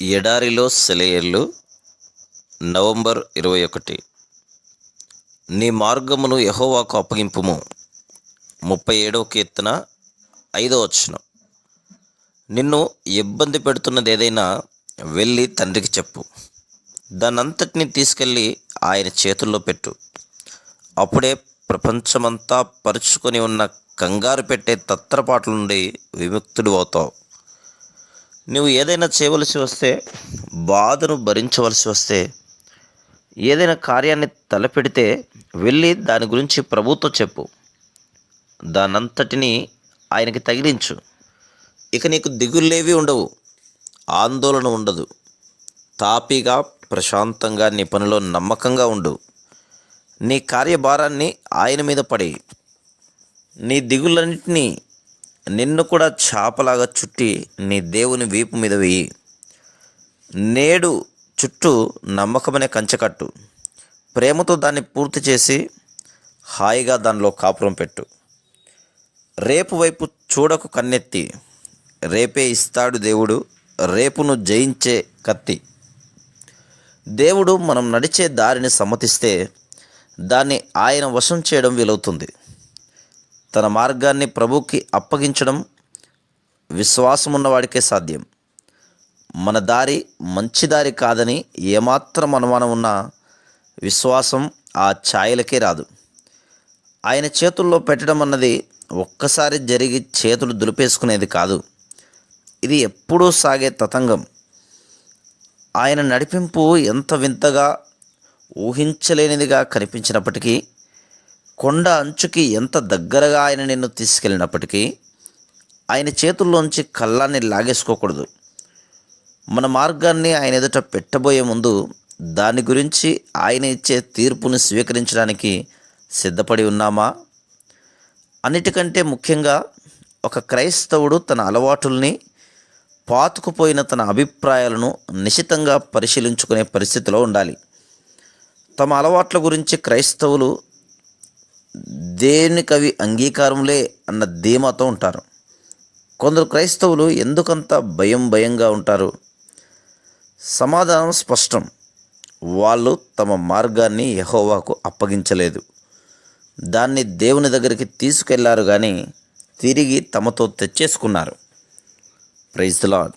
ఎడారిలో సెలయేర్లు నవంబర్ 21. నీ మార్గమును యెహోవాకు అప్పగింపుము. 37వ కీర్తన 5వ వచనం. నిన్ను ఇబ్బంది పెడుతున్నది ఏదైనా వెళ్ళి తండ్రికి చెప్పు. దానంతటిని తీసుకెళ్ళి ఆయన చేతుల్లో పెట్టు. అప్పుడే ప్రపంచమంతా పరుచుకొని ఉన్న కంగారు పెట్టే తత్రపాట్ల నుండి విముక్తుడు అవుతావు. నువ్వు ఏదైనా చేయవలసి వస్తే, బాధను భరించవలసి వస్తే, ఏదైనా కార్యాన్ని తలపెడితే వెళ్ళి దాని గురించి ప్రభుతో చెప్పు. దానంతటిని ఆయనకి తగిలించు. ఇక నీకు దిగులేవి ఉండవు, ఆందోళన ఉండదు. తాపీగా ప్రశాంతంగా నీ పనిలో నమ్మకంగా ఉండు. నీ కార్యభారాన్ని ఆయన మీద పడి, నీ దిగులన్నింటినీ నిన్ను కూడా చాపలాగా చుట్టి నీ దేవుని వీపు మీద వేయి. నేడు చుట్టూ నమ్మకమనే కంచెకట్టు. ప్రేమతో దాన్ని పూర్తి చేసి హాయిగా దానిలో కాపురం పెట్టు. రేపు వైపు చూడకు కన్నెత్తి. రేపే ఇస్తాడు దేవుడు, రేపును జయించే కత్తి. దేవుడు మనం నడిచే దారిని సమ్మతిస్తే దాన్ని ఆయన వశం చేయడం వీలవుతుంది. తన మార్గాన్ని ప్రభువుకి అప్పగించడం విశ్వాసం ఉన్నవాడికే సాధ్యం. మన దారి మంచి దారి కాదని ఏమాత్రం అనుమానం ఉన్నా విశ్వాసం ఆ ఛాయలకే రాదు. ఆయన చేతుల్లో పెట్టడం అన్నది ఒక్కసారి జరిగి చేతులు దులిపేసుకునేది కాదు. ఇది ఎప్పుడూ సాగే తతంగం. ఆయన నడిపింపు ఎంత వింతగా, ఊహించలేనిదిగా కనిపించినప్పటికీ, కొండ అంచుకి ఎంత దగ్గరగా ఆయన నిన్ను తీసుకెళ్ళినప్పటికీ ఆయన చేతుల్లోంచి కళ్ళాన్ని లాగేసుకోకూడదు. మన మార్గాన్ని ఆయన ఎదుట పెట్టబోయే ముందు దాని గురించి ఆయన ఇచ్చే తీర్పుని స్వీకరించడానికి సిద్ధపడి ఉన్నామా? అన్నిటికంటే ముఖ్యంగా ఒక క్రైస్తవుడు తన అలవాటుల్ని, పాతుకుపోయిన తన అభిప్రాయాలను నిశితంగా పరిశీలించుకునే పరిస్థితిలో ఉండాలి. తమ అలవాట్ల గురించి క్రైస్తవులు దేనికవి అంగీకారంలే అన్న ధీమాతో ఉంటారు. కొందరు క్రైస్తవులు ఎందుకంత భయంగా ఉంటారు? సమాధానం స్పష్టం. వాళ్ళు తమ మార్గాన్ని యెహోవాకు అప్పగించలేదు. దాన్ని దేవుని దగ్గరికి తీసుకెళ్లారు కానీ తిరిగి తమతో తెచ్చేసుకున్నారు. Praise the lord.